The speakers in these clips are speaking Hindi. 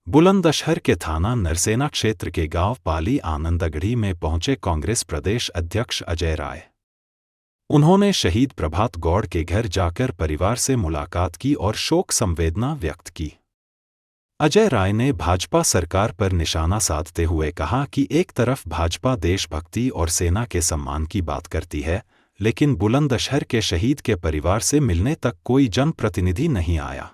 बुलंदशहर के थाना नरसेना क्षेत्र के गांव पाली आनंदगढ़ी में पहुंचे कांग्रेस प्रदेश अध्यक्ष अजय राय। उन्होंने शहीद प्रभात गौड़ के घर जाकर परिवार से मुलाकात की और शोक संवेदना व्यक्त की। अजय राय ने भाजपा सरकार पर निशाना साधते हुए कहा कि एक तरफ भाजपा देशभक्ति और सेना के सम्मान की बात करती है, लेकिन बुलंदशहर के शहीद के परिवार से मिलने तक कोई जनप्रतिनिधि नहीं आया।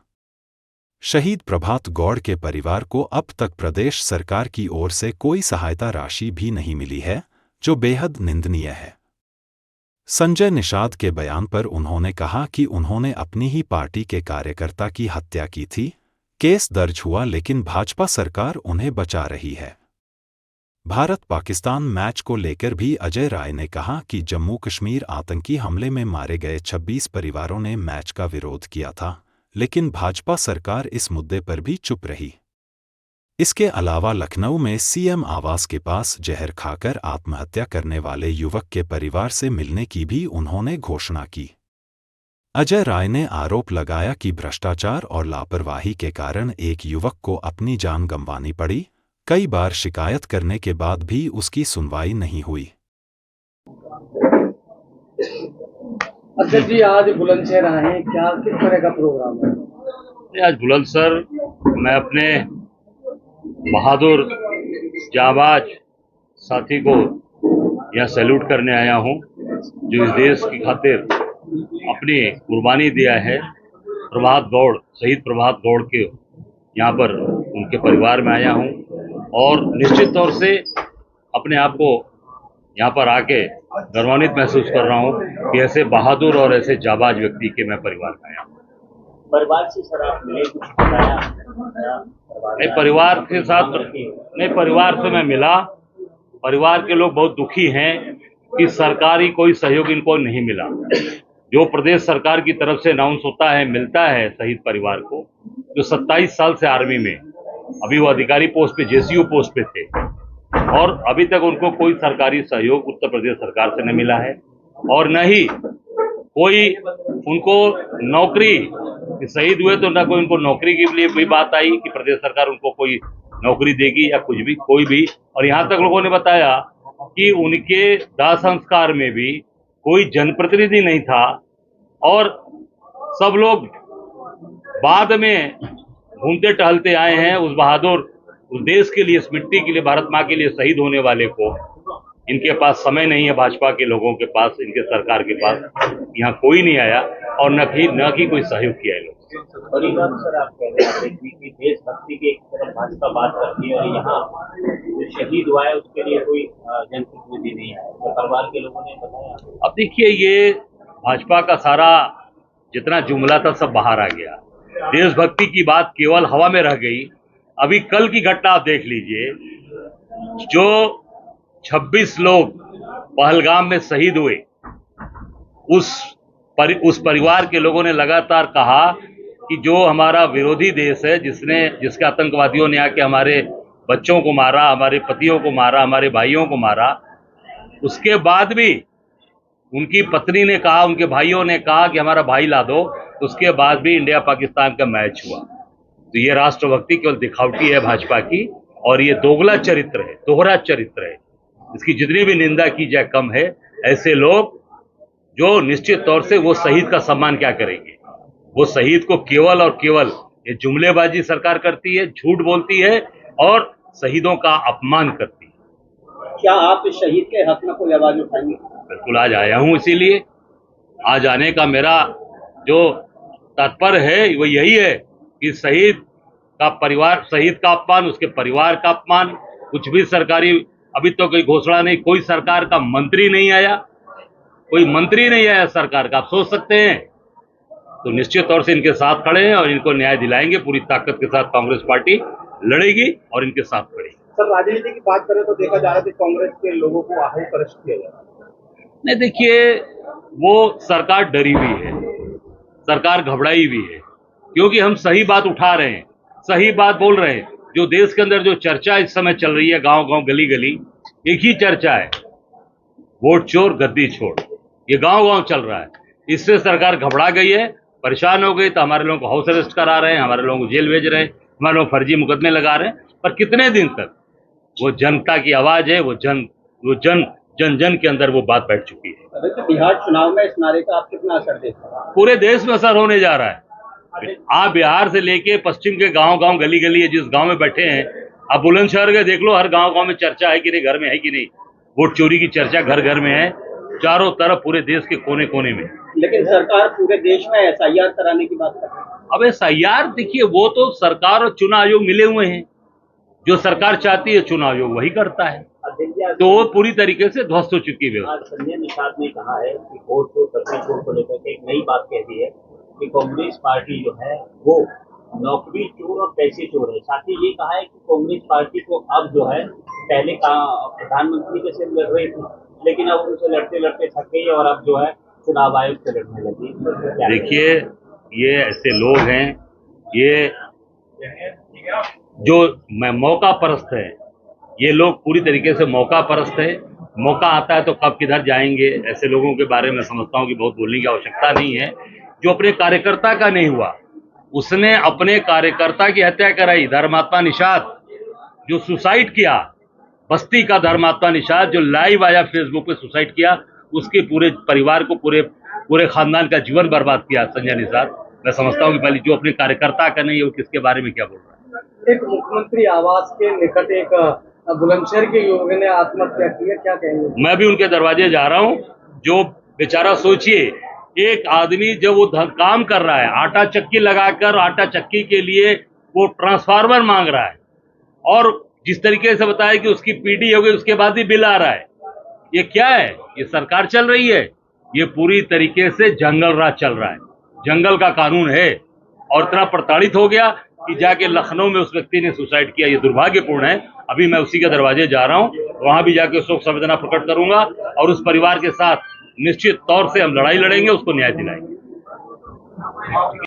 शहीद प्रभात गौड़ के परिवार को अब तक प्रदेश सरकार की ओर से कोई सहायता राशि भी नहीं मिली है, जो बेहद निंदनीय है। संजय निषाद के बयान पर उन्होंने कहा कि उन्होंने अपनी ही पार्टी के कार्यकर्ता की हत्या की थी। केस दर्ज हुआ, लेकिन भाजपा सरकार उन्हें बचा रही है। भारत पाकिस्तान मैच को लेकर भी अजय राय ने कहा कि जम्मू कश्मीर आतंकी हमले में मारे गए 26 परिवारों ने मैच का विरोध किया था, लेकिन भाजपा सरकार इस मुद्दे पर भी चुप रही। इसके अलावा लखनऊ में सीएम आवास के पास जहर खाकर आत्महत्या करने वाले युवक के परिवार से मिलने की भी उन्होंने घोषणा की। अजय राय ने आरोप लगाया कि भ्रष्टाचार और लापरवाही के कारण एक युवक को अपनी जान गंवानी पड़ी। कई बार शिकायत करने के बाद भी उसकी सुनवाई नहीं हुई। अध्यक्ष जी, आज बुलंदशहर आए हैं, क्या किस तरह का प्रोग्राम है? आज बुलंदशहर मैं अपने बहादुर जाबाज साथी को यहाँ सैल्यूट करने आया हूँ, जो इस देश की खातिर अपनी कुर्बानी दिया है। प्रभात गौड़, शहीद प्रभात गौड़ के यहाँ पर उनके परिवार में आया हूँ और निश्चित तौर से अपने आप को यहाँ पर आके गौरवान्वित महसूस कर रहा हूँ कि ऐसे बहादुर और ऐसे जाबाज व्यक्ति के मैं परिवार में आया हूँ। परिवार से सर आप मिले, कुछ बताया? परिवार के साथ नहीं, परिवार से मैं मिला। परिवार के लोग बहुत दुखी हैं कि सरकारी कोई सहयोग इनको नहीं मिला। जो प्रदेश सरकार की तरफ से अनाउंस होता है, मिलता है शहीद परिवार को, जो 27 साल से आर्मी में, अभी वो अधिकारी पोस्ट पे, जेसीयू पोस्ट पे थे, और अभी तक उनको कोई सरकारी सहयोग उत्तर प्रदेश सरकार से नहीं मिला है, और न ही कोई उनको नौकरी, शहीद हुए तो न कोई उनको नौकरी के लिए कोई बात आई कि प्रदेश सरकार उनको कोई नौकरी देगी या कुछ भी, कोई भी। और यहाँ तक लोगों ने बताया कि उनके दाह संस्कार में भी कोई जनप्रतिनिधि नहीं था, और सब लोग बाद में घूमते टहलते आए हैं। उस बहादुर, उस देश के लिए, इस मिट्टी के लिए, भारत माँ के लिए शहीद होने वाले को, इनके पास समय नहीं है। भाजपा के लोगों के पास, इनके सरकार के पास यहाँ कोई नहीं आया और न कि कोई सहयोग किया है लोग। सर, आप कह रहे हैं कि देशभक्ति की एक तरफ भाजपा बात करती है और यहाँ जो शहीद हुआ है उसके लिए कोई जनप्रतिनिधि नहीं है, तो परिवार के लोगों ने बताया। अब देखिए, ये भाजपा का सारा जितना जुमला था सब बाहर आ गया। देशभक्ति की बात केवल हवा में रह गई। अभी कल की घटना आप देख लीजिए, जो 26 लोग पहलगाम में शहीद हुए, उस परिवार के लोगों ने लगातार कहा कि जो हमारा विरोधी देश है, जिसके आतंकवादियों ने आके हमारे बच्चों को मारा, हमारे पतियों को मारा, हमारे भाइयों को मारा, उसके बाद भी उनकी पत्नी ने कहा, उनके भाइयों ने कहा कि हमारा भाई ला दो, उसके बाद भी इंडिया पाकिस्तान का मैच हुआ। तो ये राष्ट्रभक्ति केवल दिखावटी है भाजपा की, और ये दोगला चरित्र है, दोहरा चरित्र है। इसकी जितनी भी निंदा की जाए कम है। ऐसे लोग जो निश्चित तौर से वो शहीद का सम्मान क्या करेंगे? वो शहीद को केवल और केवल ये जुमलेबाजी सरकार करती है, झूठ बोलती है और शहीदों का अपमान करती है। क्या आप शहीद के हक में कोई आवाज उठाएंगे? बिल्कुल, आज आया हूं। इसीलिए आज आने का मेरा जो तात्पर्य है वो यही है कि शहीद का परिवार, शहीद का अपमान, उसके परिवार का अपमान, कुछ भी सरकारी अभी तो कोई घोषणा नहीं, कोई सरकार का मंत्री नहीं आया, कोई मंत्री नहीं आया सरकार का। आप सोच सकते हैं। तो निश्चित तौर से इनके साथ खड़े हैं और इनको न्याय दिलाएंगे। पूरी ताकत के साथ कांग्रेस पार्टी लड़ेगी और इनके साथ खड़ेगी। सर, राजनीति की बात करें तो देखा जा रहा है कि कांग्रेस के लोगों को आहत अरेस्ट किया जा रहा है। नहीं, देखिए, वो सरकार डरी हुई है, सरकार घबराई हुई है, क्योंकि हम सही बात उठा रहे हैं, सही बात बोल रहे हैं। जो देश के अंदर जो चर्चा इस समय चल रही है, गांव गांव, गली गली, एक ही चर्चा है, वोट चोर गद्दी छोड़। ये गांव गांव चल रहा है। इससे सरकार घबरा गई है, परेशान हो गई, तो हमारे लोगों को हाउस अरेस्ट करा रहे हैं, हमारे लोगों को जेल भेज रहे हैं। हमारे लोग फर्जी मुकदमे लगा रहे हैं, पर कितने दिन तक? वो जनता की आवाज है, वो जन जन के अंदर वो बात बैठ चुकी है। अभी तो बिहार चुनाव में इस नारे का आप कितना असर देखते हैं? पूरे देश में असर होने जा रहा है। आप बिहार से लेके पश्चिम के गांव गली गली जिस गांव में बैठे हैं, आप बुलंदशहर के देख लो, हर गांव में चर्चा है कि नहीं, घर में है कि नहीं, वोट चोरी की चर्चा घर घर में है, चारों तरफ पूरे देश के कोने कोने में। लेकिन सरकार पूरे देश में SIR कराने की बात कर रही है। अब SIR देखिए, वो तो सरकार और चुनाव आयोग मिले हुए हैं, जो सरकार चाहती है चुनाव आयोग वही करता है, तो वो पूरी तरीके से ध्वस्त हो चुकी है। आज संजय निषाद ने कहा है कि वोट को लेकर के एक नई बात कह दी है कि कांग्रेस पार्टी जो है वो नौकरी चोर और पैसे चोर है। साथ ही ये कहा है कि कांग्रेस पार्टी को अब जो है, पहले का प्रधानमंत्री के से लड़ रही थी, लेकिन अब उनसे लड़ते लड़ते थक गई और अब जो है चुनाव आयोग से लड़ने लगी। देखिए, ये ऐसे लोग हैं, ये जो मौका परस्त है, ये लोग पूरी तरीके से मौका परस्त है। मौका आता है तो कब किधर जाएंगे, ऐसे लोगों के बारे में समझता हूं कि बहुत बोलने की आवश्यकता नहीं है। जो अपने कार्यकर्ता का नहीं हुआ, उसने अपने कार्यकर्ता की हत्या कराई। धर्मात्मा निषाद जो सुसाइड किया, बस्ती का धर्मात्मा निषाद जो लाइव आया फेसबुक पे सुसाइड किया, उसके पूरे परिवार को, पूरे खानदान का जीवन बर्बाद किया संजय निषाद। मैं समझता हूं कि पहले जो अपने कार्यकर्ता का नहीं है, वो किसके बारे में क्या बोल रहा है। एक मुख्यमंत्री आवास के निकट एक बुलंदशहर के युवक ने आत्महत्या की है, क्या कहेंगे? मैं भी उनके दरवाजे जा रहा हूं। जो बेचारा, सोचिए, एक आदमी जब वो काम कर रहा है, आटा चक्की लगाकर आटा चक्की के लिए वो ट्रांसफार्मर मांग रहा है, और जिस तरीके से बताया कि उसकी पीडी हो गई, उसके बाद ही बिल आ रहा है। ये क्या है? ये सरकार चल रही है, ये पूरी तरीके से जंगल राज चल रहा है। जंगल का कानून है, और इतना प्रताड़ित हो गया कि जाके लखनऊ में उस व्यक्ति ने सुसाइड किया। ये दुर्भाग्यपूर्ण है। अभी मैं उसी के दरवाजे जा रहा हूं, वहां भी जाके शोक संवेदना प्रकट करूंगा, और उस परिवार के साथ निश्चित तौर से हम लड़ाई लड़ेंगे, उसको न्याय दिलाएंगे।